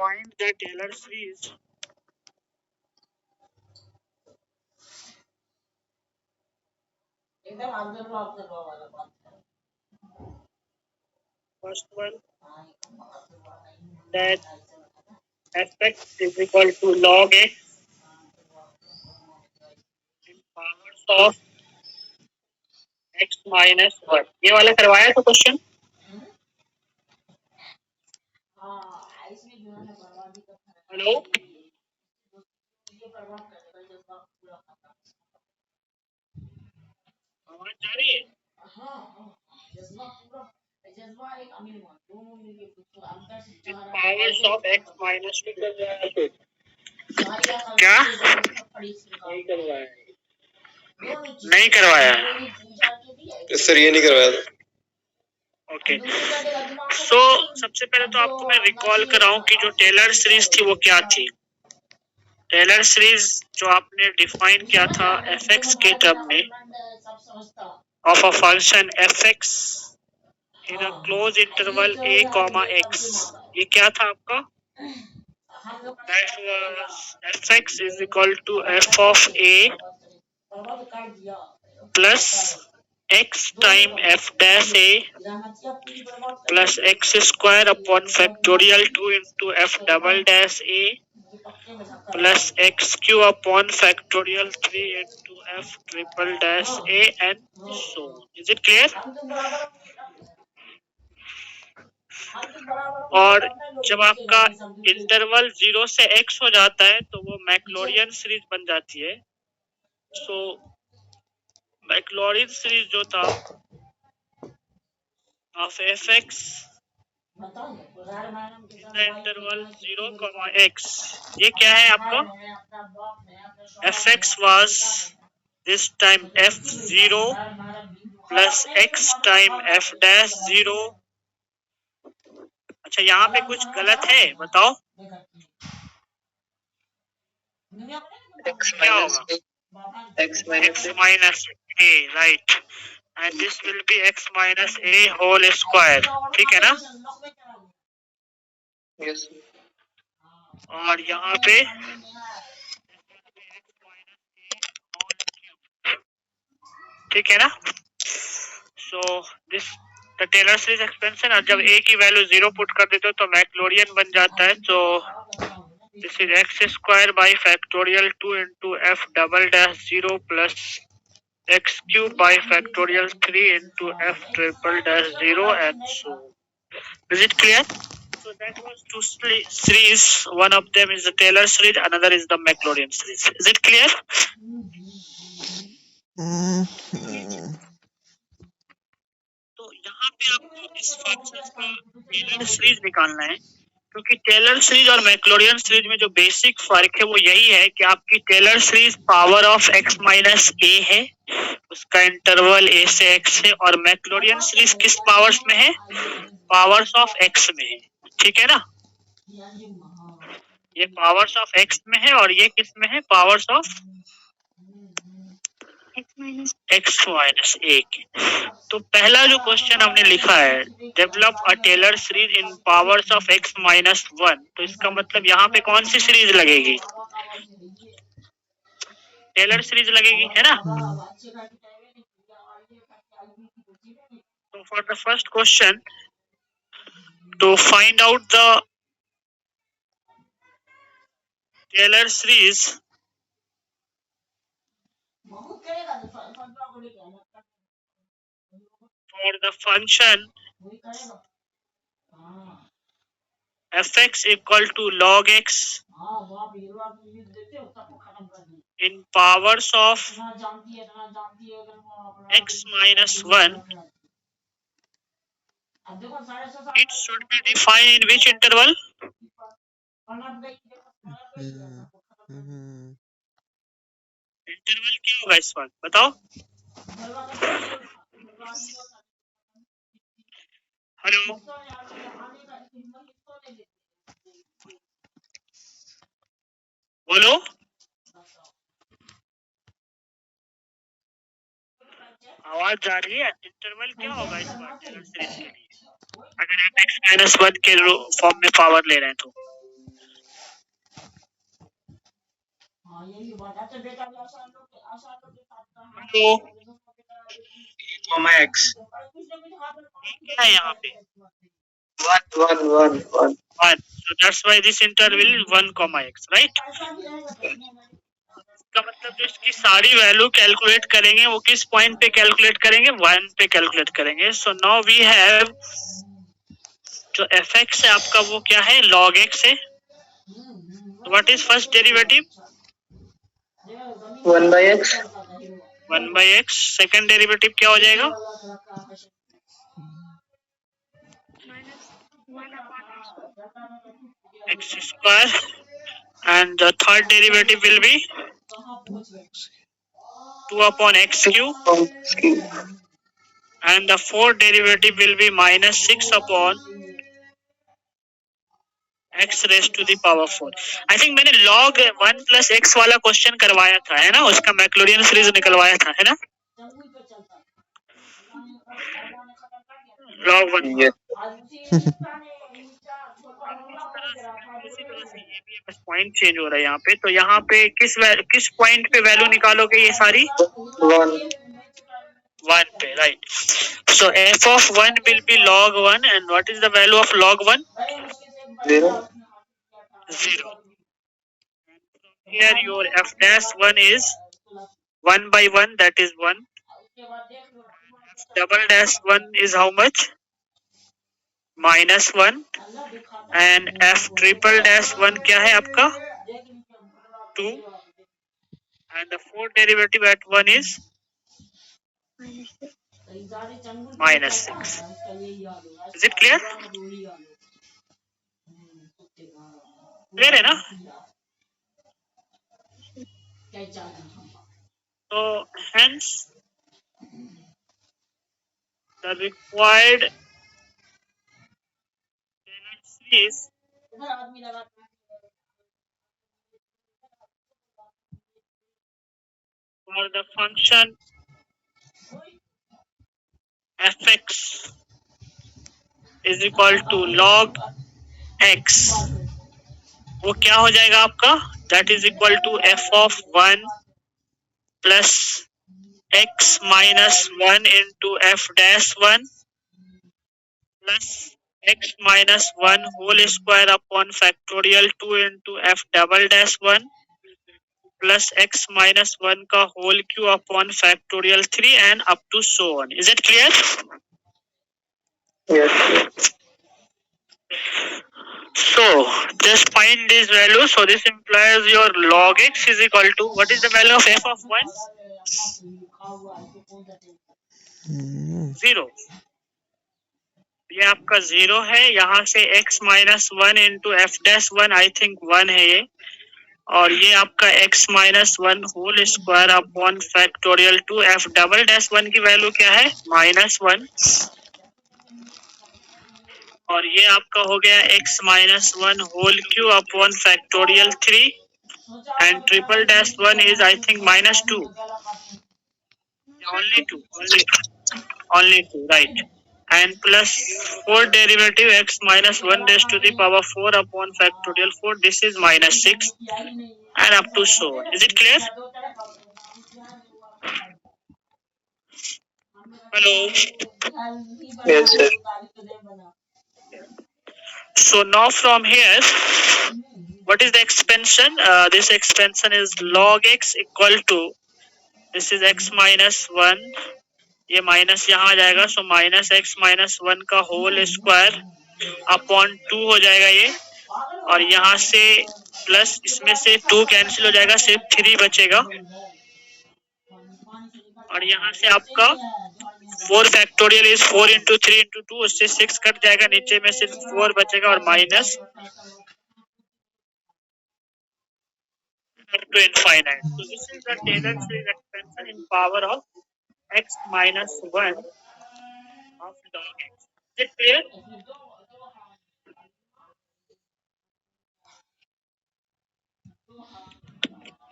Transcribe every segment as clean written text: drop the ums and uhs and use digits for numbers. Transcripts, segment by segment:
find the Taylor series. First one, that fx is equal to log x in powers of x minus 1. ये वाला करवाया था question? Hello, आवाज जा रही है? पावर्स ऑफ x माइनस 2 करवाया क्या? नहीं करवाया सर, ये नहीं करवाया था। ओके, सो सबसे पहले तो आपको मैं रिकॉल कराऊं कि जो टेलर सीरीज थी वो क्या थी। टेलर सीरीज जो आपने डिफाइन किया था fx के टर्म में of a function fx in a close interval a, x, ये क्या था आपका? That was fx is equal to f of a plus x time f dash a plus x square upon factorial 2 into f double dash a plus x cube upon factorial 3 into f triple dash a and so on. Is it clear? और जब आपका interval 0 से x हो जाता है तो वो Maclaurin series बन जाती है। सो मैक्लोरियन सीरीज जो था ऑफ fx इंटरवल 0, x, ये क्या है आपका? fx was this time f0 plus x time f dash 0। अच्छा, यहाँ पे कुछ गलत है, बताओ x minus a, right, and this will be x minus a whole square, ठीक है ना? यस। और यहाँ पे ठीक है ना? So this the Taylor series expansion, और जब a की वैल्यू 0 पुट कर देते हो तो मैक्लोरियन बन जाता है। तो this is x square by factorial 2 into f double dash 0 plus x cube by factorial 3 into f triple dash 0 and so on. Is it clear? So that was two series. One of them is the Taylor series, another is the Maclaurin series. Is it clear? तो यहाँ पे आपको इस function का Taylor series निकालना है, क्योंकि Taylor series और मैक्लोरियन सीरीज में जो बेसिक फर्क है वो यही है कि आपकी Taylor series power of x minus a है, उसका इंटरवल a से x है, और मैक्लोरियन सीरीज किस पावर्स में है? पावर्स ऑफ x में है, ठीक है ना? ये पावर्स ऑफ x में है और ये किस में है? Powers of x minus a की। तो पहला जो क्वेश्चन हमने लिखा है, develop a Taylor series in powers of x minus 1, तो इसका मतलब यहाँ पे कौन सी सीरीज लगेगी? टेलर सीरीज लगेगी, है ना? तो for the first question, to find out the Taylor series for the function fx equal to log x in powers of x minus 1, it should be defined in which interval? Interval क्या होगा इस वक्त, बताओ? Hello, बोलो। आवाज जा रही है? इंटरवल क्या होगा इस बार टेलर सीरीज के लिए, अगर आप x माइनस 1 के फॉर्म में पावर ले रहे हैं तो? तो कॉमा एक्स क्या है यहाँ पे 1 1 1 1 1, so that's why this interval is 1 comma x, right? इसका मतलब जो इसकी सारी वैल्यू कैलकुलेट करेंगे वो किस पॉइंट पे कैलकुलेट करेंगे, 1 पे कैलकुलेट करेंगे. सो नाउ वी हैव जो fx है आपका वो क्या है, log x है. What is first derivative, 1 by x 1 by x. Second derivative क्या हो जाएगा, x square, and the third derivative will be 2 upon x cube, and the fourth derivative will be minus 6 upon x raised to the power 4. I think मैंने log 1 plus x वाला question करवाया था, है ना, उसका मैक्लोरियन सीरीज निकलवाया था, है ना, log 1. yes इसी तरह से ये भी बस पॉइंट चेंज हो रहा है यहाँ पे. तो यहाँ पे किस पॉइंट पे वैल्यू निकालोगे ये सारी, 1 पे, right. So f of 1 will be log 1, and what is the value of log 1, 0 0. Here your f dash 1 is 1 by 1, that is 1. Double dash 1 is how much, minus 1. And f triple dash 1 क्या है आपका, 2. And the fourth derivative at 1 is minus 6. Is it clear? Clear है ना. So hence the required Taylor series for the function fx is equal to log x, वो क्या हो जाएगा आपका, that is equal to f of 1 plus x minus 1 into f dash 1 plus x minus 1 whole square upon factorial 2 into f double dash 1 plus x minus 1 का whole cube upon factorial 3 and up to so on. Is it clear? yes So just find this value. So this implies your log x is equal to, what is the value of f of 1? 0. ये आपका 0 है. यहाँ से x minus 1 into f dash 1 I think 1 है ये, और ये आपका x minus 1 whole square upon factorial 2 f double dash 1 की वैल्यू क्या है, -1, और ये आपका हो गया x minus 1 whole cube upon factorial 3 and triple dash 1 is I think -2. Only two, right. And plus 4 derivative x minus 1 raised to the power 4 upon factorial 4, this is -6 and up to so on. Is it clear? Hello. yes sir So now from here, what is the expansion? This expansion is log x equal to, this is x minus 1, ये minus यहाँ आ जाएगा, so minus x minus 1 का whole square upon 2 हो जाएगा ये, और यहाँ से प्लस इसमें से 2 कैंसिल हो जाएगा, सिर्फ 3 बचेगा, और यहाँ से आपका 4 फैक्टोरियल इज 4 into 3 into 2, उससे 6 कट जाएगा, नीचे में सिर्फ 4 बचेगा और minus up to infinite. So this is the Taylor series expansion in power of x minus 1 of log x. Is it clear?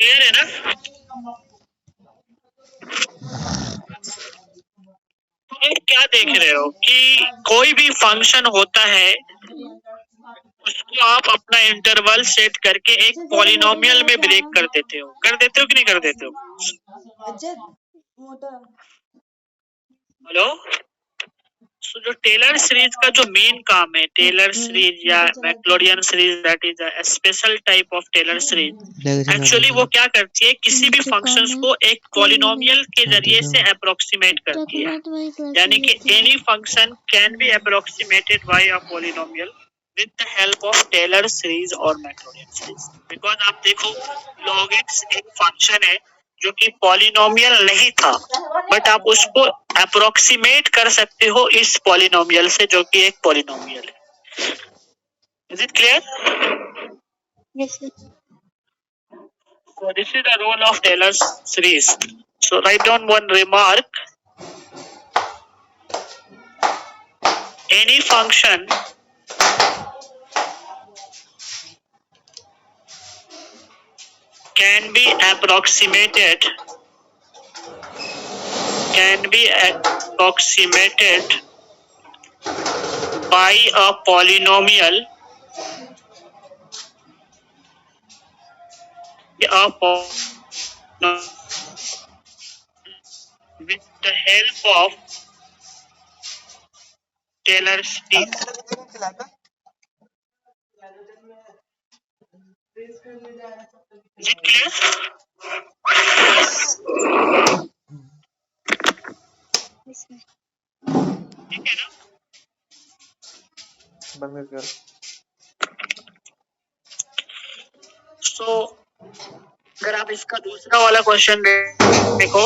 Clear है ना? तो आप क्या देख रहे हो कि कोई भी फंक्शन होता है उसको आप अपना इंटरवल सेट करके एक पॉलिनोमियल में ब्रेक कर देते हो कि नहीं कर देते हो? हेलो, सो जो टेलर सीरीज का जो मेन काम है, टेलर सीरीज या Maclaurin series, that is a special type of Taylor series. Actually वो क्या करती है, किसी भी फंक्शंस को एक पॉलिनोमियल के जरिए से अप्रोक्सीमेट करती है, यानी कि any function can be approximated by a polynomial with the help of Taylor series और मैक्लोरियन सीरीज। बिकॉज आप देखो, log x एक फंक्शन है जो कि पॉलिनोमियल नहीं था, बट आप उसको अप्रोक्सीमेट कर सकते हो इस पॉलिनोमियल से जो कि एक पॉलिनोमियल है। Is it clear? Yes, sir. So this is the role of Taylor series. So write down one remark. Any function can be approximated by a polynomial with the help of Taylor series. Is it clear? Yes, sir. ठीक है ना? बंद कर। So अगर आप इसका दूसरा वाला क्वेश्चन देखो,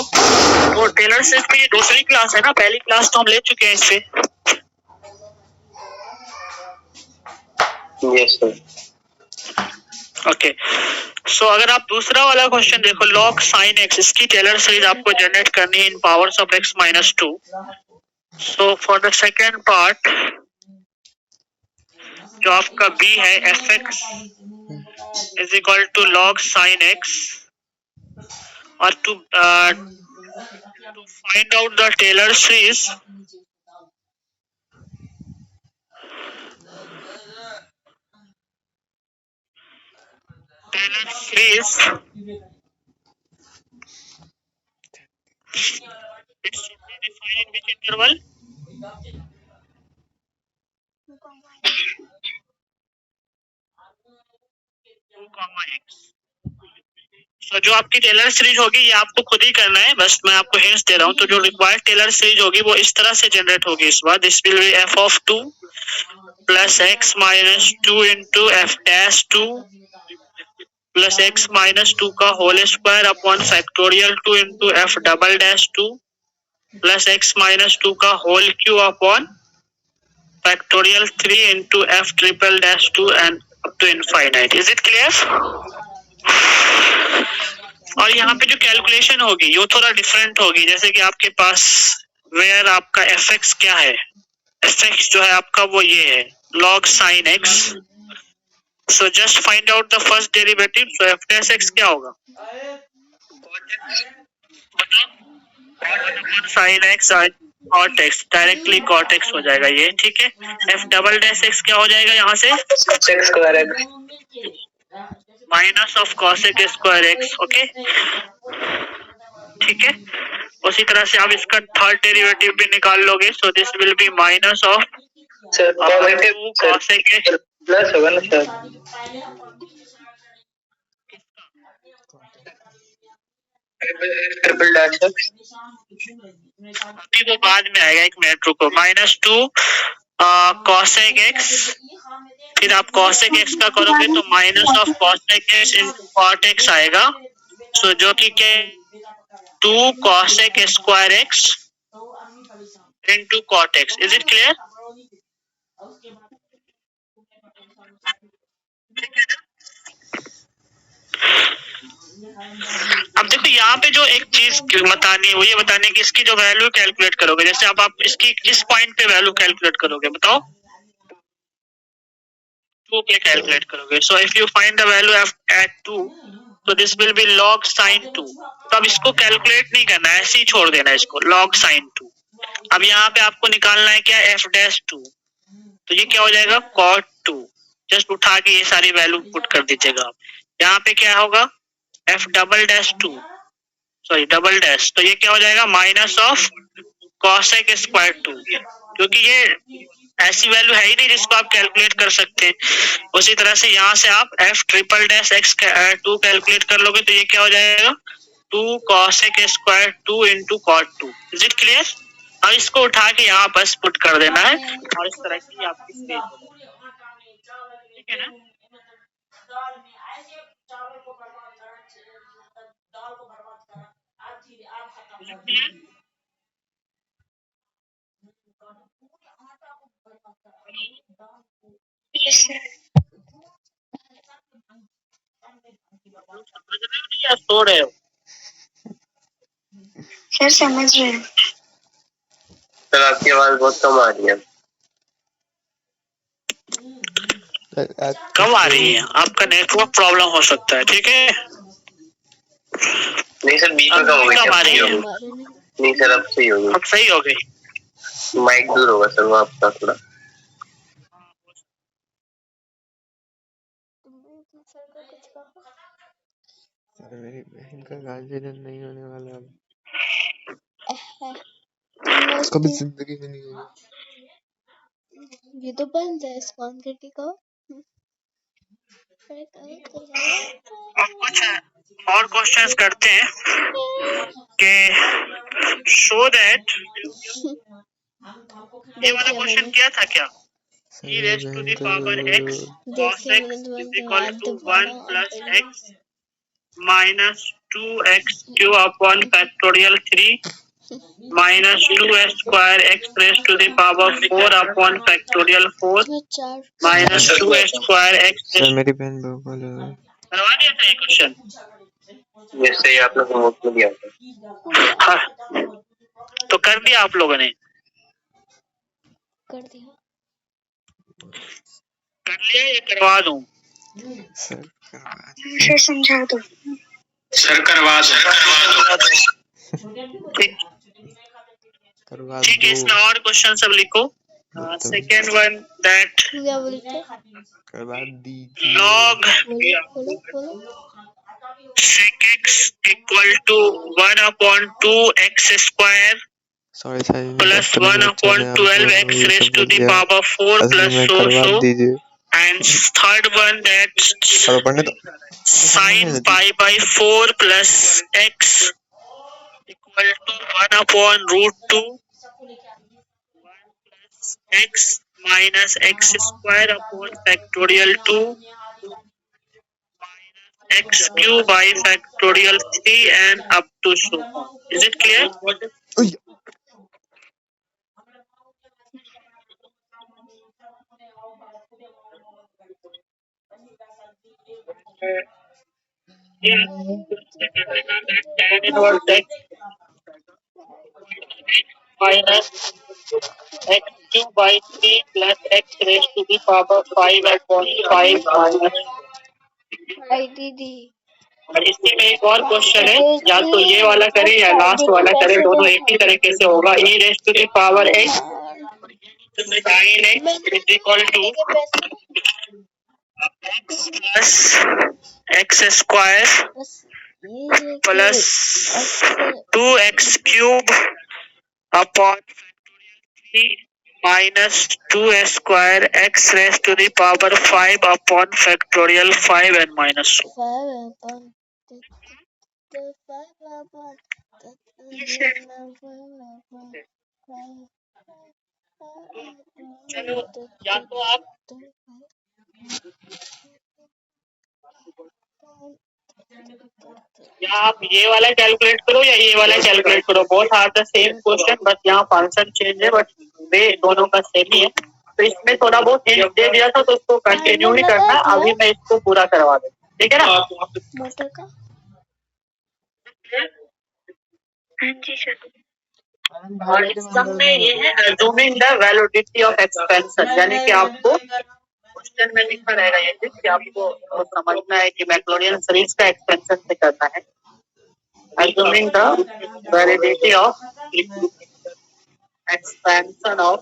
वो टेलर सीरीज की दूसरी क्लास है ना, पहली क्लास तो हम ले चुके हैं इससे। Yes, sir. ओके, सो अगर आप दूसरा वाला क्वेश्चन देखो, log sin x, इसकी टेलर सीरीज आपको जनरेट करनी है in powers of x minus 2। So for the second part जो आपका b है, fx is equal to log sin x, और to find out the Taylor series it should be defined in which interval? 2, x। तो जो आपकी Taylor series होगी ये आपको खुद ही करना है, बस मैं आपको हिंट्स दे रहा हूँ। तो जो रिक्वायर्ड टेलर सीरीज होगी वो इस तरह से जनरेट होगी इस बार। This will be f of 2 plus x minus 2 into f dash 2 plus x minus 2 का whole square upon factorial 2 into f double dash 2 plus x minus 2 का whole cube upon factorial 3 into f triple dash 2 and up to infinite. Is it clear? और यहाँ पे जो calculation होगी वो थोड़ा different होगी, जैसे कि आपके पास वेयर आपका fx क्या है, fx जो है आपका वो ये है log sin x। So just find out the first derivative. So f dash x क्या होगा, sin x cot x, directly cot x हो जाएगा ये, ठीक है। f डबल डैश x क्या हो जाएगा यहाँ से, Sec square x. Minus of cosec square x, okay, ठीक है। उसी तरह से आप इसका थर्ड डेरिवेटिव भी निकाल लोगे। सो this will B minus of Sir, positive. cosec x Plus होगा ना sir? Triple dash x. अभी वो बाद में आएगा, एक मिनट रुको। -2 cosec x, फिर आप cosec x का करोगे तो minus of cosec x into cot x आएगा। सो जो कि क्या, 2 cosec square x into cot x। Is it clear? अब देखो यहाँ पे जो एक चीज बतानी है वो ये बतानी है कि इसकी जो वैल्यू कैलकुलेट करोगे, जैसे अब आप इसकी किस पॉइंट पे वैल्यू कैलकुलेट करोगे बताओ, 2 पे कैलकुलेट करोगे। So if you find the value at 2, तो this will be log sin 2। तो अब इसको कैलकुलेट नहीं करना है, ऐसे ही छोड़ देना है इसको, log sin 2। अब यहाँ पे आपको निकालना है क्या, f डैश 2, तो ये क्या हो जाएगा cot 2। जस्ट उठा के ये सारी वैल्यू पुट कर दीजिएगा आप। यहाँ पे क्या होगा f double dash 2 sorry double dash, तो ये क्या हो जाएगा माइनस ऑफ कॉसेक स्क्वायर 2, क्योंकि ये ऐसी वैल्यू है ही नहीं जिसको आप कैलकुलेट कर सकते हैं। उसी तरह से यहाँ से आप f triple dash x 2 calculate कर लोगे तो ये क्या हो जाएगा 2 cosec square 2 into cot 2। Is it clear? अब इसको उठा के यहाँ बस पुट कर देना है और इस तरह की आपकी स्टेज होगी, ठीक है ना? Is it clear? समझ रहे हो या सो रहे हो? सर समझ रहे हैं। सर आपकी आवाज बहुत कम आ रही है। कम आ रही है, आपका नेटवर्क प्रॉब्लम हो सकता है, ठीक है? नहीं सर बीच में कम हो गई। कम आ रही है। नहीं सर अब सही होगी। अब सही हो गई। माइक दूर होगा सर वो आपका थोड़ा। सर मेरी बहन का गार्जियन नहीं होने वाला अब, कभी जिंदगी में नहीं होगा। ये तो बंद है स्पॉन करके कहो। अब कुछ और क्वेश्चंस करते हैं कि शो दैट ये वाला क्वेश्चन किया था क्या? e raised to the power x cos x is equal to 1 plus x minus 2x cube upon factorial 3 minus 2x square x raised to the power 4 upon factorial 4 minus 2x square x sir मेरी बहन बोलो करवा दिया था ये question? ये सही आप लोगों ने नोट में दिया था। हाँ तो कर दिया आप लोगों ने? कर दिया। कर लिया या करवा दूं? सर करवा सर समझा दो। सर करवा दो। ठीक करवा ठीक है, दो इसमें और क्वेश्चन सब लिखो। सेकेंड वन दैट क्या बोलते? करवा दीजिए। log बोलो। sec x equal to 1 upon 2x square sorry sir plus 1 upon 12x raised to the power 4 plus so करवा दीजिए। and third one that चलो पढ़ने दो। sin pi by 4 plus x equal to 1 upon root 2 x minus x square upon factorial 2 minus x cube by factorial 3 and up to so on. Is it clear? उई, tan inverse x minus x cube by 3 plus x raised to the power 5 upon 5 minus हाय दीदी। और इसी में एक और question है, या तो ये वाला करें या लास्ट वाला करें, दोनों एक ही तरीके से होगा। e raised to the power x sin x is equal to x plus x square plus 2x cube upon 3 minus 2 square x raised to the power 5 upon factorial 5 and minus 2. चलो या तो आप या आप ये वाला कैलकुलेट करो या ये वाला कैलकुलेट करो, both are the same question, बस यहाँ फंक्शन चेंज है, बट वे दोनों का सेम ही है। तो इसमें थोड़ा बहुत हिंट दे दिया था तो उसको कंटिन्यू ही करना है। अभी मैं इसको पूरा करवा दूँ, ठीक है ना? मोटर का और इस सब में ये है assuming the validity of expansion, यानी कि आपको क्वेश्चन में लिखा रहेगा ये चीज कि आपको समझना है कि मैक्लोरियन सीरीज का एक्सपेंशन से करना है। assuming the validity of expansion of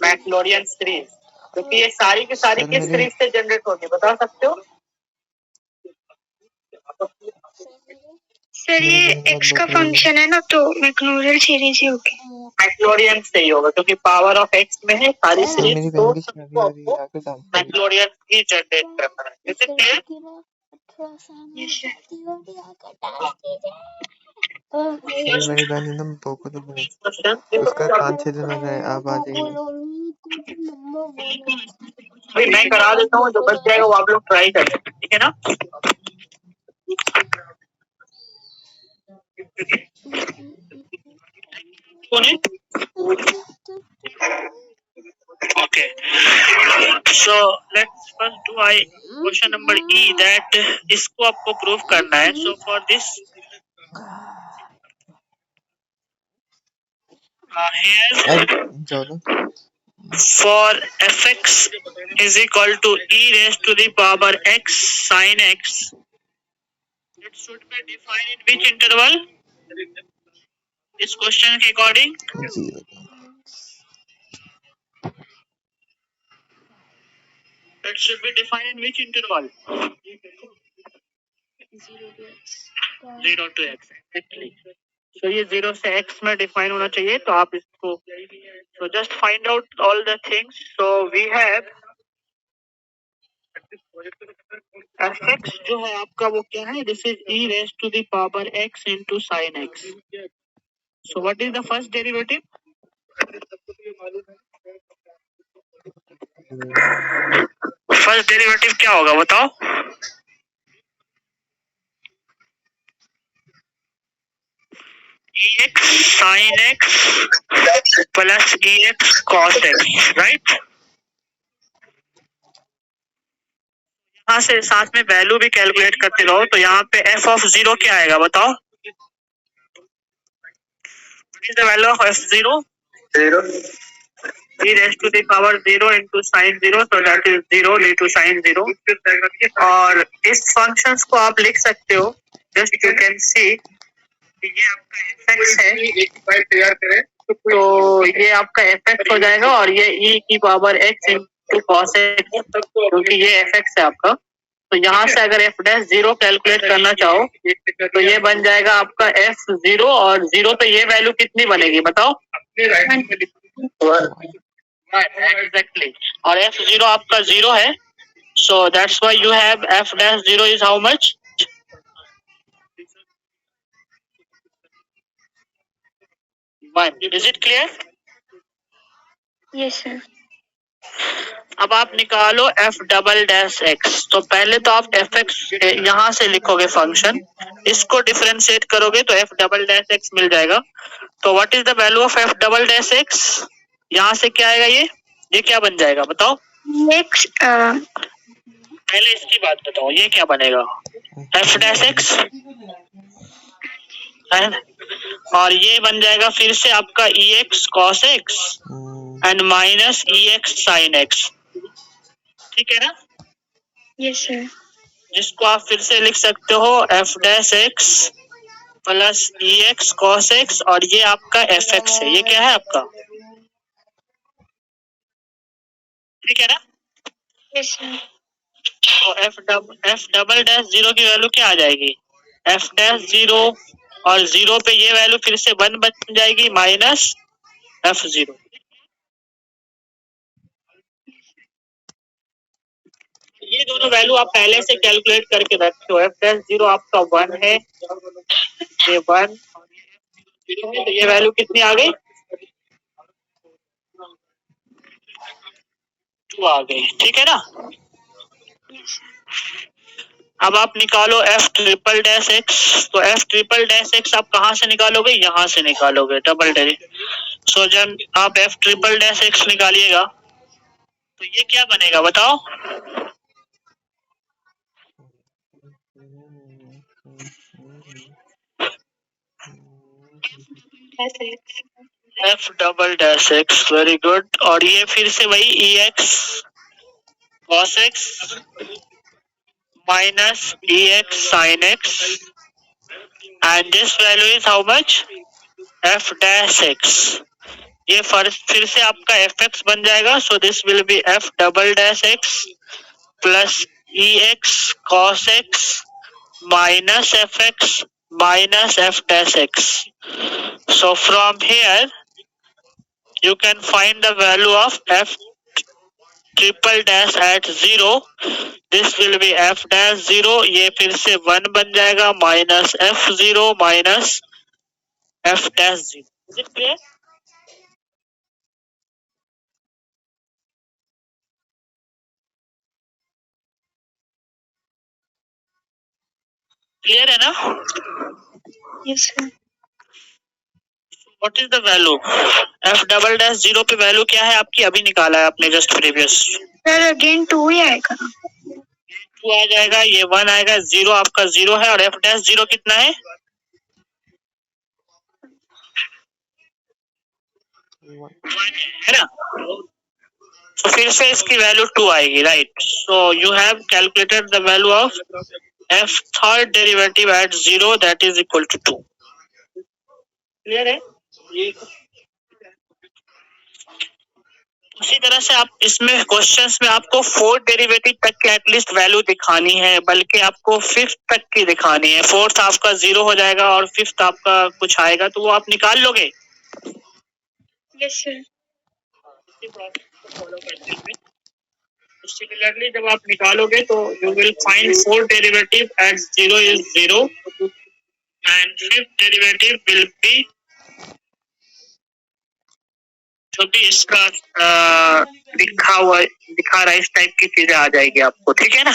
Maclaurin series क्योंकि ये सारी की सारी सर किस मेरे सीरीज से जनरेट होगी बता सकते हो? सर मेरी ये बहन बहुत एक्स का बक रही है। फंक्शन है ना, तो मैक्लोरियल सीरीज ही होगी। मैक्लोरियन से ही होगा क्योंकि पावर ऑफ एक्स में है सारी सर सीरीज मेरी तो बहन की शादी हो रही है, आके काम करिए। मैक्लोरियन ही जनरेट करना है। Is it clear? मेरी बड़ी बहन एकदम पोको तो बहुत, Question? उसका 5-6 दिन हो गए, आप आ जाइए। भाई मैं करा देता हूँ, जो बच जाएगा वो आप लोग ट्राई करें, ठीक है ना? Okay. So let's first do question number E that इसको आपको प्रूव करना है. So for this here जाओ ना। for fx is equal to e raised to the power x sin x, it should be defined in which interval? This question के according it should be defined in which interval? 0 to x. Exactly. So ये 0 से x में define होना चाहिए, तो आप इसको so just find out all the things. So we have fx जो है आपका वो क्या है? This is e raised to the power x into sin x. So what is the first derivative? First derivative क्या होगा बताओ? ex sin x plus ex cos x, right? यहाँ से साथ में वैल्यू भी कैलकुलेट करते रहो, तो यहाँ पे f of 0 क्या आएगा बताओ? What is the value of f0? 0. e raised to the power 0 into sin 0, so that is 0 into sin 0. और इस फंक्शंस को आप लिख सकते हो, जस्ट यू कैन सी ये आपका fx है, तो ये आपका fx हो जाएगा और ये e की power x into cos x, क्योंकि ये fx है आपका। तो यहाँ से अगर f डैश 0 कैलकुलेट करना चाहो तो ये बन जाएगा आपका f0, और 0 पे ये वैल्यू कितनी बनेगी बताओ? एग्जैक्टली, और f0 आपका 0 है, so that's why you have f dash 0 is how much? 1. Is it clear? Yes sir. अब आप निकालो f डबल डैश x, तो पहले तो आप fx यहाँ से लिखोगे फंक्शन, इसको डिफरेंशिएट करोगे तो f डबल डैश x मिल जाएगा। तो what is the value of f double dash x? यहाँ से क्या आएगा? ये क्या बन जाएगा बताओ? x पहले इसकी बात बताओ, ये क्या बनेगा? f डैश x है ना? और ये बन जाएगा फिर से आपका ex cos x and minus ex sin x, ठीक है ना? Yes sir. जिसको आप फिर से लिख सकते हो f dash x plus ex cos x, और ये आपका fx है, ये क्या है आपका? ठीक है ना? Yes sir. तो f डबल डैश 0 की वैल्यू क्या आ जाएगी? f डैश 0 और 0 पे ये वैल्यू फिर से 1 बन जाएगी माइनस f0। ये दोनों वैल्यू आप पहले से कैलकुलेट करके रखते हो। f डैश 0 आपका 1 है, ये 1 है, तो ये वैल्यू कितनी आ गई? 2 आ गई, ठीक है ना? अब आप निकालो f ट्रिपल डैश x, तो f ट्रिपल डैश x आप कहाँ से निकालोगे? यहाँ से निकालोगे डबल डेरिवेटिव। सो जब आप f ट्रिपल डैश x निकालिएगा तो ये क्या बनेगा बताओ? f double dash x, very good. और ये फिर से वही ex cos x minus ex sin x, and this value is how much? f dash x, ये फिर से आपका एफ एक्स बन जाएगा. सो this will B F double dash x plus E x cos x minus fx minus f dash x. So from here you can find the value of f triple dash at 0. This will be f dash 0. ये फिर से 1 बन जाएगा minus f0 minus f dash 0. Is it clear? Clear है ना? Yes, sir. What is the value? f double dash 0 पे value क्या है आपकी? अभी निकाला है आपने जस्ट प्रीवियस. सर अगेन 2 ही आएगा. 2 आ जाएगा, ये 1 आएगा, 0 आपका 0 है और f डैश 0 कितना है? 1 है ना? तो फिर से इसकी वैल्यू 2 आएगी, right? So you have calculated the value of f third derivative at 0 that is equal to 2. Clear है? उसी तरह से आप इसमें क्वेश्चंस में आपको फोर्थ डेरिवेटिव तक की एटलीस्ट वैल्यू दिखानी है, बल्कि आपको फिफ्थ तक की दिखानी है. फोर्थ आपका 0 हो जाएगा और फिफ्थ आपका कुछ आएगा, तो वो आप निकाल लोगे. Yes sir. सिमिलरली जब आप निकालोगे तो you will find fourth derivative at 0 is 0 and fifth derivative will be, जो भी इसका दिखा रहा है इस टाइप की चीजें आ जाएगी आपको. ठीक है ना?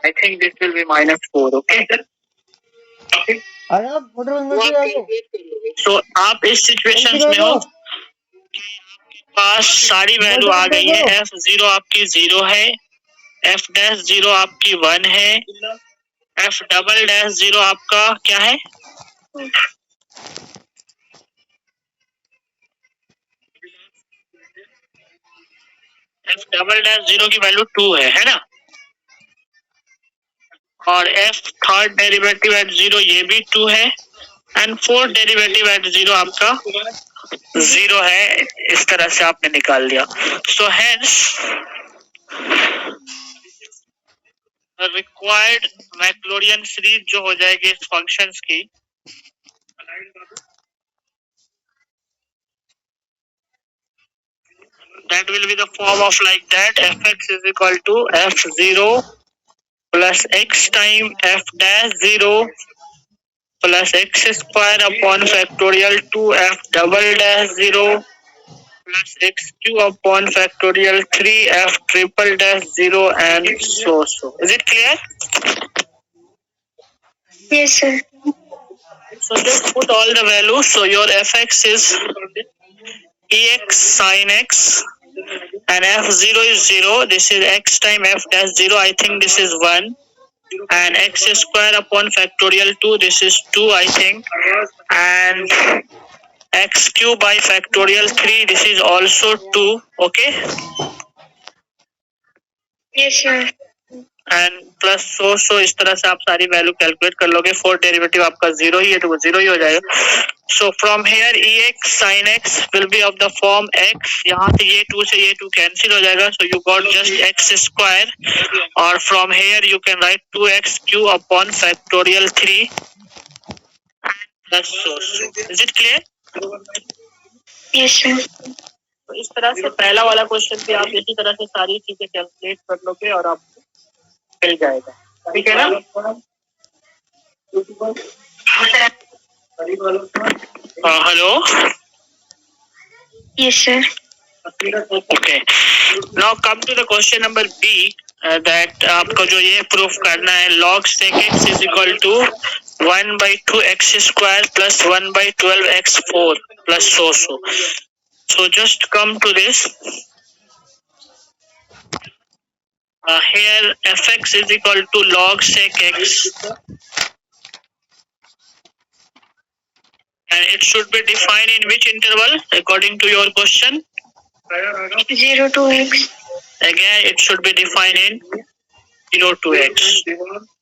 I think this will B -4. Okay. तो आप इस सिचुएशन में हो कि आपके पास सारी वैल्यू आ गई है. f0 आपकी 0 है, f डैश 0 आपकी 1 है, f डबल डैश 0 आपका क्या है? f डबल डैश 0 की वैल्यू 2 है ना? और f थर्ड डेरिवेटिव एट 0 ये भी 2 है एंड फोर्थ डेरिवेटिव एट 0 आपका 0 है. इस तरह से आपने निकाल लिया. So hence required Maclaurin series जो हो जाएगी इस फंक्शंस की, that will be the form of like that. fx is equal to f0 plus x time f dash 0 plus x square upon factorial 2f double dash 0 plus x cube upon factorial 3f triple dash 0 and so. Is it clear? Yes sir. So just put all the values. So your fx is ex sin x and f0 is 0. This is x time f dash 0. I think this is 1. And x square upon factorial 2. This is 2, I think. And x cube by factorial 3. This is also 2. Okay. Yes sir. And plus so इस तरह से आप सारी value calculate कर लोगे. Fourth derivative आपका 0 ही है तो वो 0 ही हो जाएगा. So from here E x sine x will be of the form x. यहाँ से ये 2 से ये 2 कैंसिल हो जाएगा. So you got just x square और from here you can write 2x cube upon factorial 3 plus so. Is it clear? Yes sir. तो इस तरह से पहला वाला क्वेश्चन भी आप इसी तरह से सारी चीजें कैलकुलेट कर लोगे और आप मिल जाएगा. ठीक है ना? Hello. Yes sir. Okay. Now come to the question number B. That आपको जो ये प्रूफ करना है log sec x is equal to 1 by 2x square plus 1 by 12x4 plus so. So just come to this. Here fx is equal to log sec x and it should be defined in which interval according to your question? 0 to x. Again it should be defined in 02x.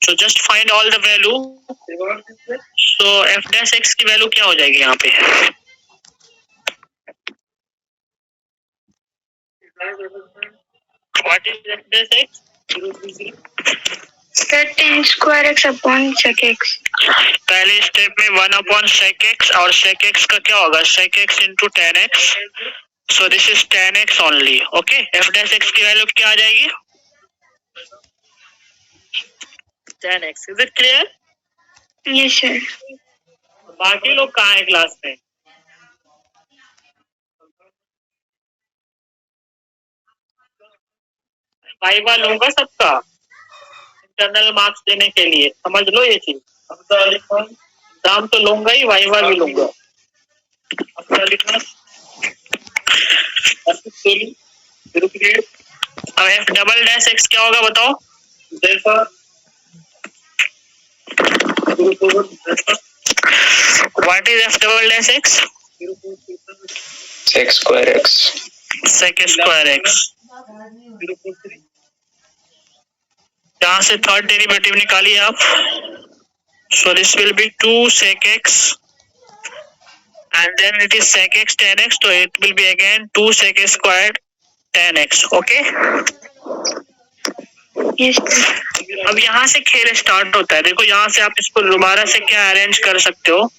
So just find all the value. So f dash x की value क्या हो जाएगी यहाँ पे? What is f dash x? tan square x upon sec x. पहले step में 1 upon sec x और sec x का क्या होगा? sec x into tan x. So this is tan x only. Okay. f dash x की value क्या आ जाएगी? tan x. Is it clear? Yes, sir. बाकी लोग कहाँ है क्लास में? वाइवा लूंगा सबका इंटरनल मार्क्स देने के लिए, समझ लो ये चीज। दाम तो लूंगा ही, वाइवा भी लूंगा। अब एफ डबल डैश एक्स क्या होगा बताओ? What is F double dash X? sec square x. Sec square X. यहाँ से थर्ड डेरिवेटिव निकालिए आप। So this will be 2 sec x and then it is sec x tan x, so it will be again 2 sec squared tan x. Okay? Yes, sir. अब यहाँ से खेल start होता है। देखो यहाँ से आप इसको दोबारा से क्या अरेंज कर सकते हो?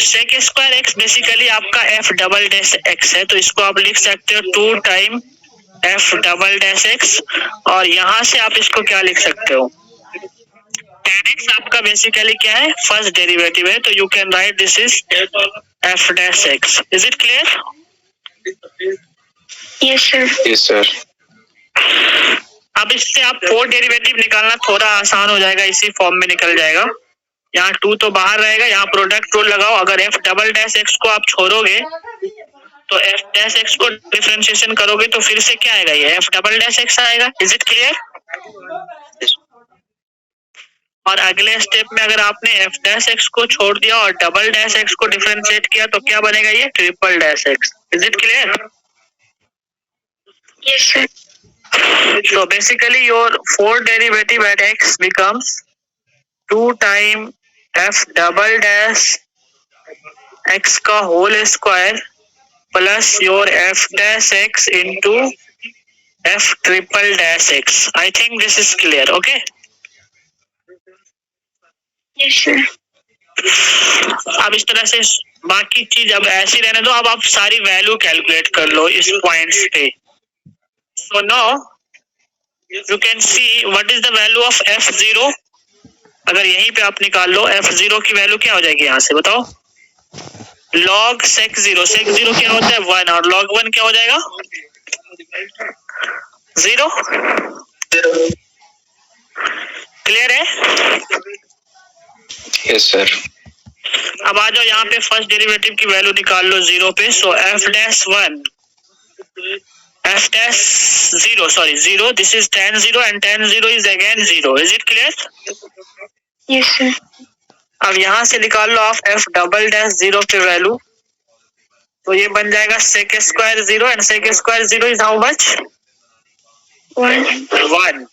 sec स्क्वायर x बेसिकली आपका f डबल डैश x है, तो इसको आप लिख सकते हो 2 time f double dash x, और यहाँ से आप इसको क्या लिख सकते हो? tan x आपका बेसिकली क्या है? फर्स्ट डेरिवेटिव है, तो you can right this is f dash x. Is it clear? Yes, sir. Yes, sir. अब इससे आप फोर्थ डेरिवेटिव निकालना थोड़ा आसान हो जाएगा, इसी फॉर्म में निकल जाएगा। यहाँ 2 तो बाहर रहेगा, यहाँ प्रोडक्ट रूल लगाओ। अगर f डबल डैश x को आप छोड़ोगे तो f डैश x को डिफरेंशिएशन करोगे तो फिर से क्या आएगा? ये f डबल डैश x आएगा। Is it clear? और अगले स्टेप में अगर आपने f डैश x को छोड़ दिया और डबल डैश x को डिफरेंशिएट किया तो क्या बनेगा? ये triple dash x. Is it clear? Yes, sir. So basically your fourth derivative at x becomes 2 time f double dash x का whole square plus your f dash x into f triple dash x. I think this is clear. Okay? Yes, sir. अब इस तरह से बाकी चीज अब ऐसी रहने दो। अब आप सारी वैल्यू कैलकुलेट कर लो इस पॉइंट्स पे। So now you can see what is the value of f0. अगर यहीं पे आप निकाल लो f0 की वैल्यू क्या हो जाएगी यहाँ से बताओ? log sec 0 क्या होता है? 1, और log 1 क्या हो जाएगा? 0. क्लियर है? Yes, sir. अब आ जाओ यहाँ पे फर्स्ट डेरिवेटिव की वैल्यू निकाल लो 0 पे। सो f dash 1 f dash 0, sorry 0, this is tan 0 and tan 0 is again 0. Is it clear? Yes, sir. अब यहाँ से निकाल लो आप f डबल डैश 0 पे वैल्यू, तो ये बन जाएगा sec square 0 and sec square 0 is how much? 1.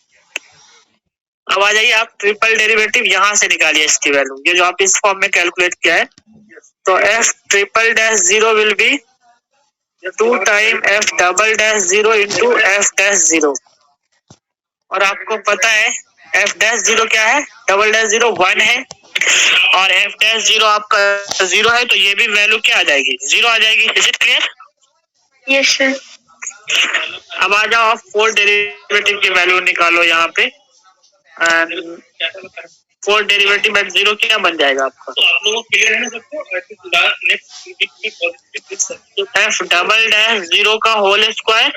अब आ जाइए आप ट्रिपल डेरिवेटिव यहाँ से निकालिए इसकी वैल्यू, ये जो आप इस फॉर्म में कैलकुलेट किया है। तो f triple dash 0 will be 2 time f double dash 0 into f dash 0, और आपको पता है f डैश 0 क्या है? डबल डैश 0 1 है, और f डैश 0 आपका 0 है, तो ये भी वैल्यू क्या आ जाएगी? 0 आ जाएगी। Is it clear? Yes, sir. अब आ जाओ आप फोर्थ डेरिवेटिव की वैल्यू निकालो यहाँ पे। फोर्थ डेरिवेटिव एट 0 क्या बन जाएगा आपका? तो आप लोगों को क्लियर है ना सबको? f डबल डैश 0 का whole square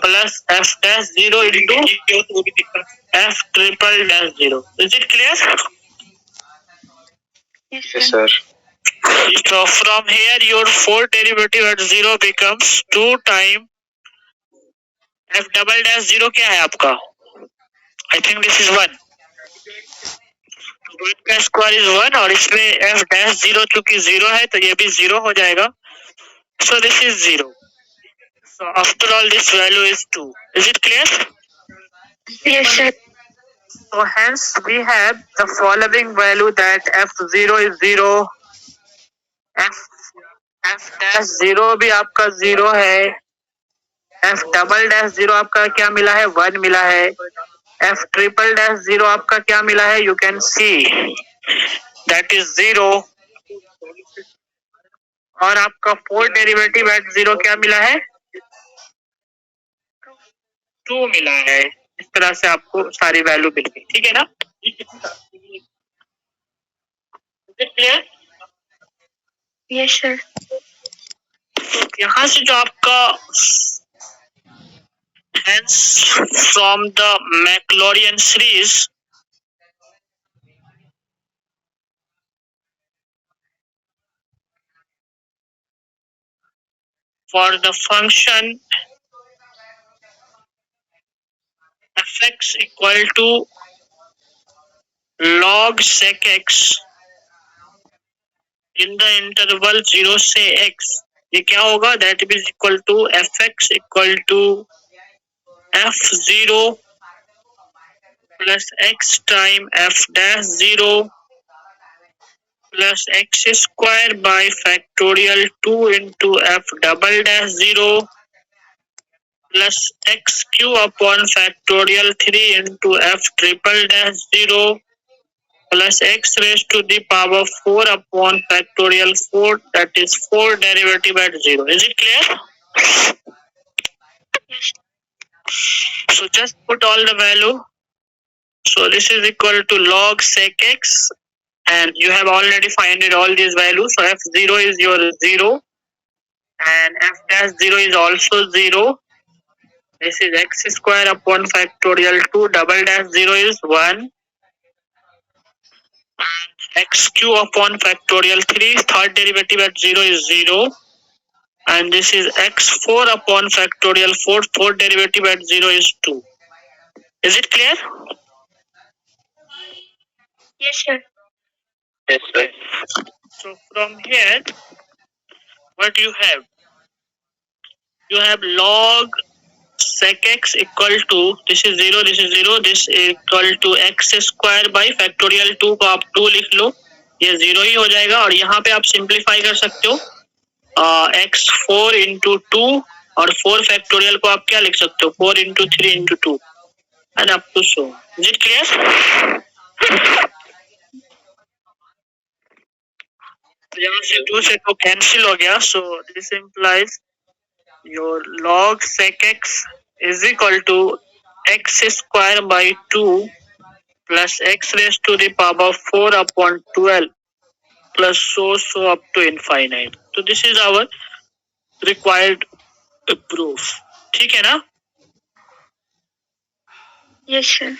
plus f dash 0 into f triple dash 0. Is it clear? Yes, sir. So from here your fourth derivative at 0 becomes 2 time f double dash 0 क्या है आपका? I think this is 1. 1 का square is 1, और इसमें f dash 0 चूंकि 0 है तो ये भी 0 हो जाएगा। So this is 0. So after all this value is 2. Is it clear? Yes, sir. So hence we have the following value that f0 is 0, f dash 0 भी आपका 0 है, f डबल डैश 0 आपका क्या मिला है 1 मिला है, f ट्रिपल डैश 0 आपका क्या मिला है you can see that is 0, और आपका फोर्थ डेरिवेटिव एट 0 क्या मिला है 2 मिला है। इस तरह से आपको सारी वैल्यू मिल गई, ठीक है ना। क्लियर? Yes, sir. यहाँ से जो आपका hence from the Maclaurin series for the function fx equal to log sec x in the interval 0 से x, ये क्या होगा that is equal to fx equal to f0 plus x time f dash 0 plus x square by factorial 2 into f double dash 0 plus x cube upon factorial 3 into f triple dash 0 plus x raised to the power 4 upon factorial 4, that is 4 derivative at 0. Is it clear? So just put all the value. So this is equal to log sec x, and you have already finded all these values. So f0 is your 0 and f dash 0 is also 0. This is x square upon factorial 2 double dash 0 is 1. X cube upon factorial 3, third derivative at 0 is 0. And this is x4 upon factorial 4, fourth derivative at 0 is 2. Is it clear? Yes, sir. Yes, sir. So from here, what you have? You have log sec x equal to, this is 0, this is 0, this is equal to x square by factorial 2 को आप 2 लिख लो, ये 0 ही हो जाएगा। और यहाँ पे आप सिंप्लीफाई कर सकते हो, x4 इंटू 2 और 4 फैक्टोरियल को आप क्या लिख सकते हो 4 into 3 into 2 and up to so. Is it clear? यहाँ से 2 से 2 कैंसिल हो गया, so this implies your log sec x is equal to x square by 2 plus x raised to the power 4 upon 12 plus so up to infinite. So this is our required proof. ठीक है ना? Yes, sir.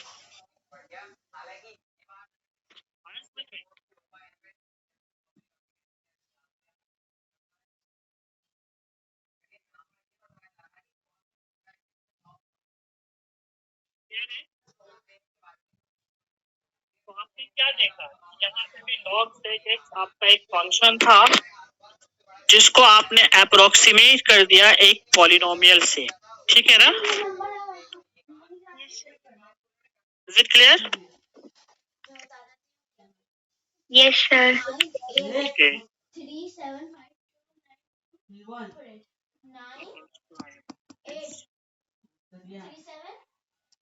तो आपने क्या देखा, यहाँ पे भी log sec x आपका एक फंक्शन था जिसको आपने अप्रोक्सीमेट कर दिया एक पॉलिनोमियल से, ठीक है ना? Is it clear? Yes, sir. Okay, 3, 7, 5, 9, 8, 3, 7.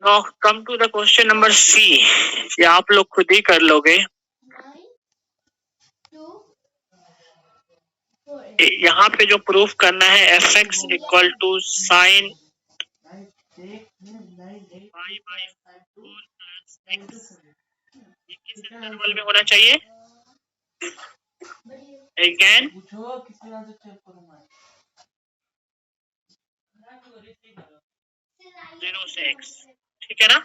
Now come to the question number C, ये आप लोग खुद ही कर लोगे। 9, 2, 4. यहाँ पे जो प्रूफ करना है f x equal to sine pi by 4 plus x, ये किस इंटरवल में होना चाहिए? अगेन 0 से x, ठीक है ना?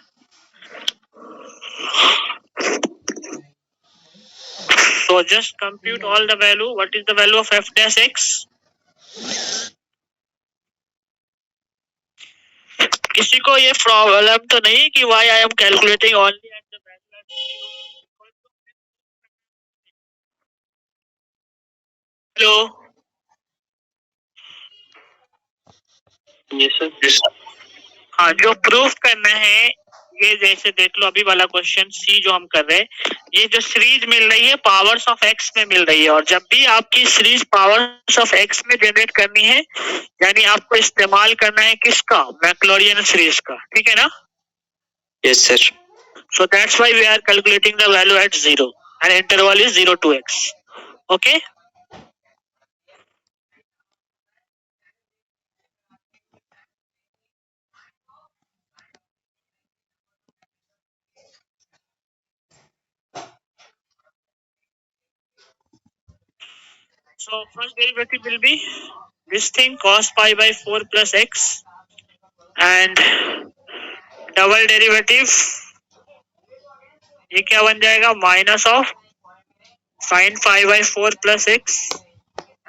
So just compute all the value. What is the value of f dash x? किसी को ये प्रॉब्लम तो नहीं कि why I am calculating only at the value at 0? Hello. Yes, sir. Yes, sir. हाँ, जो प्रूफ करना है ये जैसे देख लो अभी वाला क्वेश्चन सी जो हम कर रहे हैं, ये जो सीरीज मिल रही है पावर्स ऑफ एक्स में मिल रही है, और जब भी आपकी सीरीज पावर्स ऑफ एक्स में जनरेट करनी है, यानी आपको इस्तेमाल करना है किसका, मैक्लॉरियन सीरीज का, ठीक है ना? Yes sir. So that's why we are calculating the value at 0 and interval is 0 to x. Okay? So first derivative will be this thing cos pi by 4 plus x, and double derivative ये क्या बन जाएगा, minus of sin pi by 4 plus x,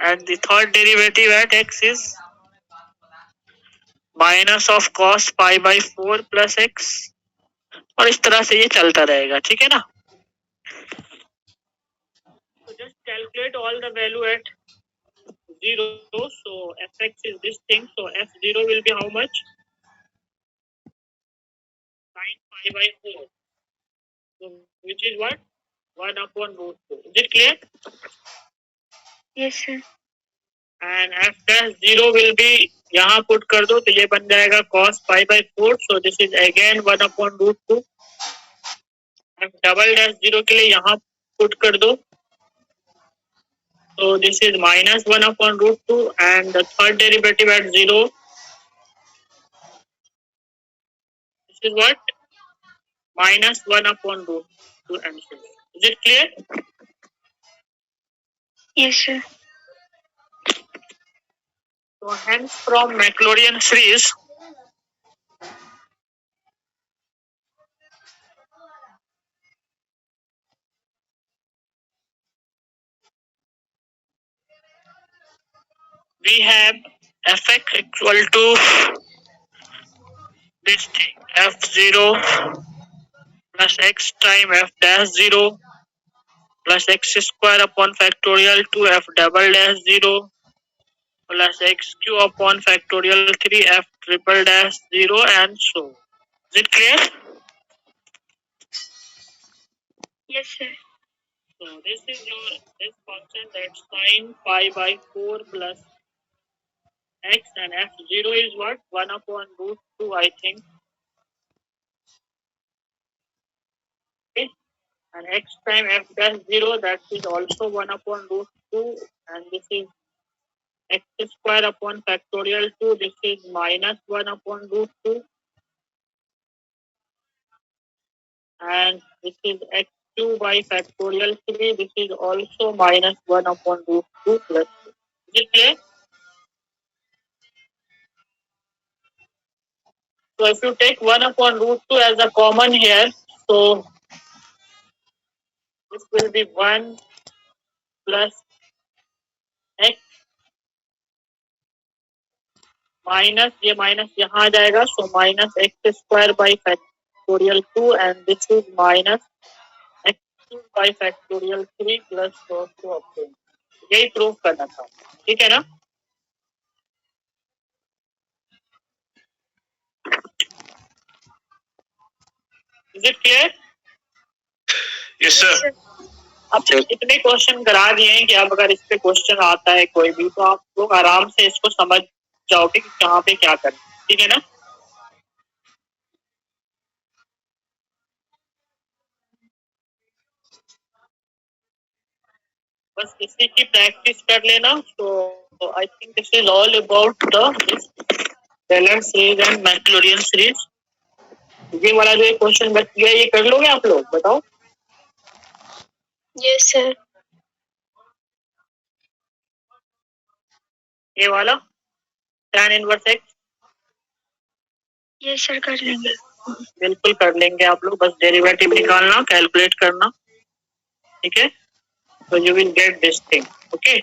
and the third derivative at x is minus of cos pi by 4 plus x, और इस तरह से ये चलता रहेगा, ठीक है ना? So just calculate all the value at 0. So fx is this thing, so f0 will be how much? Sin pi by 4. So which is what? 1 upon root 2. Is it clear? Yes, sir. And f dash 0 will be यहाँ put कर दो तो ये बन जाएगा cos pi by 4. So this is again 1 upon root 2. f double dash 0 के लिए यहाँ पुट कर दो, so this is minus 1 upon root 2, and the third derivative at 0, this is what? Minus 1 upon root 2 and so on. Is it clear? Yes, sir. So hence from Maclaurin series, we have fx equal to this thing f0 plus x time f dash 0 plus x square upon factorial 2 f double dash 0 plus x cube upon factorial 3 f triple dash 0 and so. Is it clear? Yes, sir. So this is your this function that sin pi by 4 plus x, and f0 is what? 1 upon root 2, I think. Okay. And x time f dash 0, that is also 1 upon root 2, and this is x square upon factorial 2, this is minus 1 upon root 2, and this is x cube by factorial 3, this is also minus 1 upon root 2 plus 2. Is it clear? So if you take 1 upon root 2 as a common here, so this will be 1 plus x minus ये minus यहाँ आ जाएगा, so minus x square by factorial 2, and this is minus x cube by factorial 3 plus so to obtain. यही prove करना था, ठीक है ना? Is it clear? Yes sir. अब इतने क्वेश्चन करा दिए हैं कि अब अगर इस पे क्वेश्चन आता है कोई भी तो आप लोग आराम से इसको समझ जाओगे कि कहाँ पे क्या करना, ठीक है ना? बस इसी की प्रैक्टिस कर लेना. So I think this is all about the Taylor series and Maclaurin series. ये वाला जो क्वेश्चन बच गया ये कर लोगे आप लोग, बताओ? Yes, sir. ये वाला tan inverse x Yes, sir. कर लेंगे. बिल्कुल कर लेंगे आप लोग, बस डेरिवेटिव निकालना, कैलकुलेट करना, ठीक है? So you will get this thing, okay?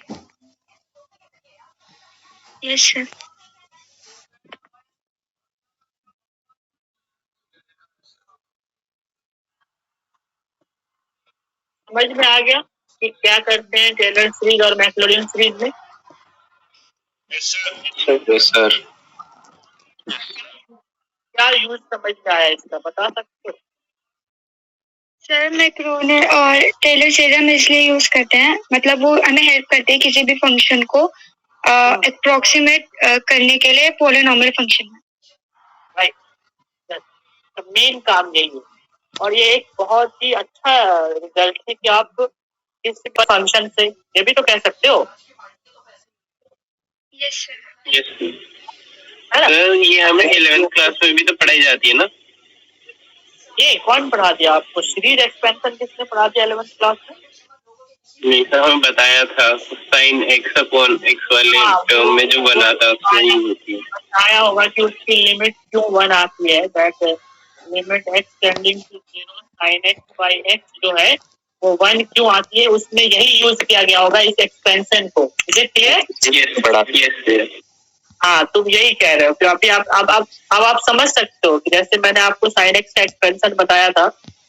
Yes, sir. समझ में आ गया कि क्या करते हैं टेलर सीरीज और मैक्लॉरिन सीरीज में? Yes sir. क्या क्या यूज समझ में आया इसका, बता सकते हो? सर मैक्रोनर और टेलर थ्योरम इसलिए यूज करते हैं, मतलब वो हमें हेल्प करते हैं किसी भी फंक्शन को अप्रोक्सीमेट करने के लिए पॉलिनॉमियल फंक्शन में। राइट, मेन काम यही है। और ये एक बहुत ही अच्छा रिजल्ट है कि आप इस फंक्शन से ये भी तो कह सकते हो। Yes sir. यस सर, ये हमें 11th क्लास में भी तो पढ़ाई जाती है ना? ये कौन पढ़ा दिया आपको? सीरीज एक्सपेंशन किसने पढ़ा दिया 11th क्लास में? नहीं सर, हमें बताया था साइन एक्स अपॉन एक्स वाले टर्म में जो बना था उसमें यूज होती है। बताया होगा कि उसकी लिमिट क्यों 1 आती है, that limit x tending to 0 sine x by x जो है वो 1 क्यों आती है, उसमें यही यूज किया गया होगा इस एक्सपेंशन को। Is it clear? यस पढ़ा, यस सर। हाँ, तुम यही कह रहे हो कि अभी अब आप समझ सकते हो कि जैसे मैंने आपको साइन एक्स का एक्सपेंशन बताया था,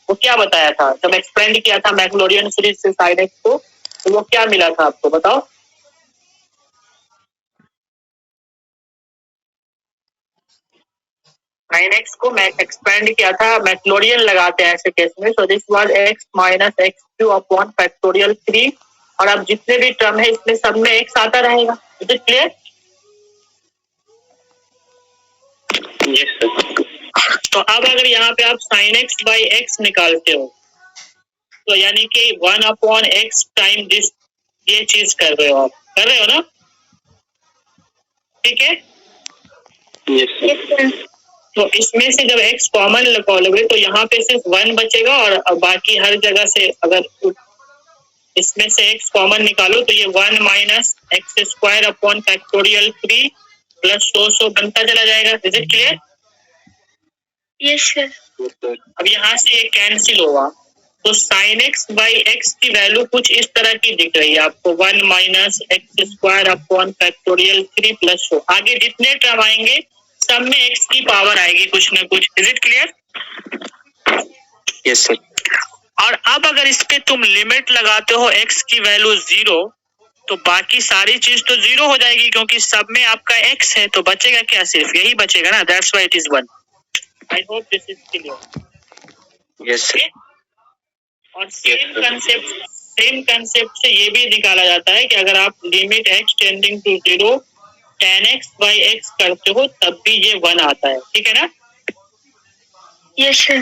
वो क्या बताया था जब एक्सपेंड किया था मैक्लोरियन सीरीज से साइन एक्स को, तो वो क्या मिला था आपको बताओ? साइन एक्स को मैं एक्सपेंड किया था, मैक्लोरियन लगाते हैं ऐसे केस में, so this was x minus x cube upon factorial 3, और अब जितने भी टर्म है इसमें सब में एक्स आता रहेगा। Is it clear? Yes sir. तो अब अगर यहाँ पे आप साइन एक्स बाई एक्स निकालते हो तो यानी कि 1 अपॉन एक्स टाइम दिस, ये चीज कर रहे हो आप, कर रहे हो ना? ठीक है। Yes sir. तो इसमें से जब x कॉमन निकालोगे तो यहाँ पे सिर्फ 1 बचेगा, और बाकी हर जगह से अगर इसमें से x कॉमन निकालो तो ये 1 minus x square upon factorial 3 plus सो बनता चला जाएगा। Is it clear? Yes sir. अब यहाँ से ये कैंसिल होगा, तो साइन एक्स बाई एक्स की वैल्यू कुछ इस तरह की दिख रही है आपको, 1 minus x square upon factorial 3 plus सो। आगे जितने टर्म आएंगे सब में एक्स की पावर आएगी कुछ ना कुछ। Is it clear? Yes sir. और अब अगर इस पे तुम लिमिट लगाते हो x की वैल्यू 0, तो बाकी सारी चीज तो 0 हो जाएगी क्योंकि सब में आपका x है, तो बचेगा क्या? सिर्फ यही बचेगा ना, that's why it is 1। I hope this is clear. Yes sir. और सेम कंसेप्ट से ये भी निकाला जाता है कि अगर आप limit x tending to 0 tan x बाई x करते हो तब भी ये 1 आता है। ठीक है ना? Yes sir.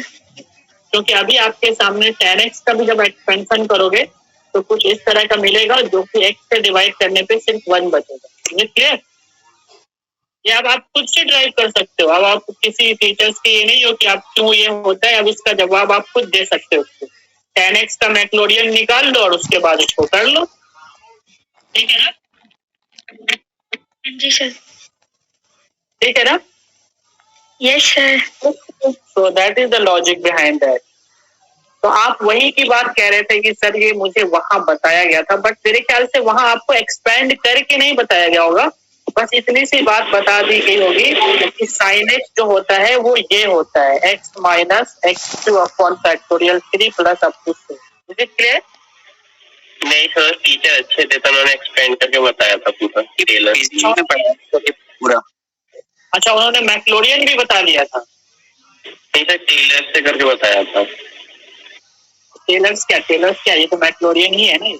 क्योंकि अभी आपके सामने tan x का भी जब एक्सपेंशन करोगे तो कुछ इस तरह का मिलेगा जो कि x से डिवाइड करने पे सिर्फ 1 बचेगा। ये क्लियर? ये अब आप खुद से ड्राइव कर सकते हो। अब आप किसी टीचर्स के ये नहीं हो कि आप क्यों ये होता है, अब इसका जवाब आप खुद दे सकते हो। tan x का मैक्लोरियन निकाल लो और उसके बाद इसको कर लो। ठीक है ना? जी सर। ठीक है ना? Yes sir. So that is the logic behind that. तो आप वही की बात कह रहे थे कि सर ये मुझे वहां बताया गया था, बट मेरे ख्याल से वहां आपको एक्सपेंड करके नहीं बताया गया होगा, बस इतनी सी बात बता दी गई होगी कि साइन एक्स जो होता है वो ये होता है x minus x cube upon factorial 3 plus up to 2। Is it clear? नहीं सर, टीचर अच्छे थे तो उन्होंने एक्सपेंड करके बताया था पूरा पूरा। अच्छा, उन्होंने मैक्लोरियन भी बता दिया था? नहीं सर, टेलर से करके बताया था। टेलर्स क्या? ये तो मैक्लोरियन ही है ना।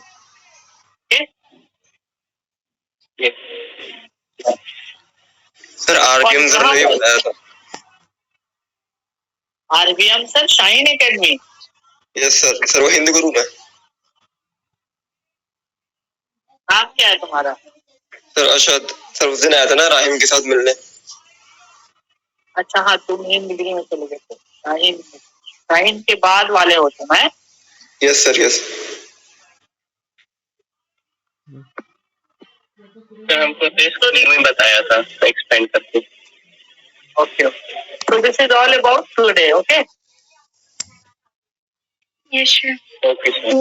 सर आरबीएम सर ने बताया था। RBM sir shine academy? Yes sir. Sir वो हिंदी ग्रुप है। नाम क्या है तुम्हारा? सर अशद। सर उस दिन आया था ना राहिम के साथ मिलने। अच्छा हाँ, तुम हिंद डिग्री में चले गए थे। शाहीन के बाद वाले हो तुम? है? Yes sir. यस सर, हमको टेस्ट में बताया था एक्सपेंड करके। Okay, so this is all about today, okay? Yes sir. Okay sir.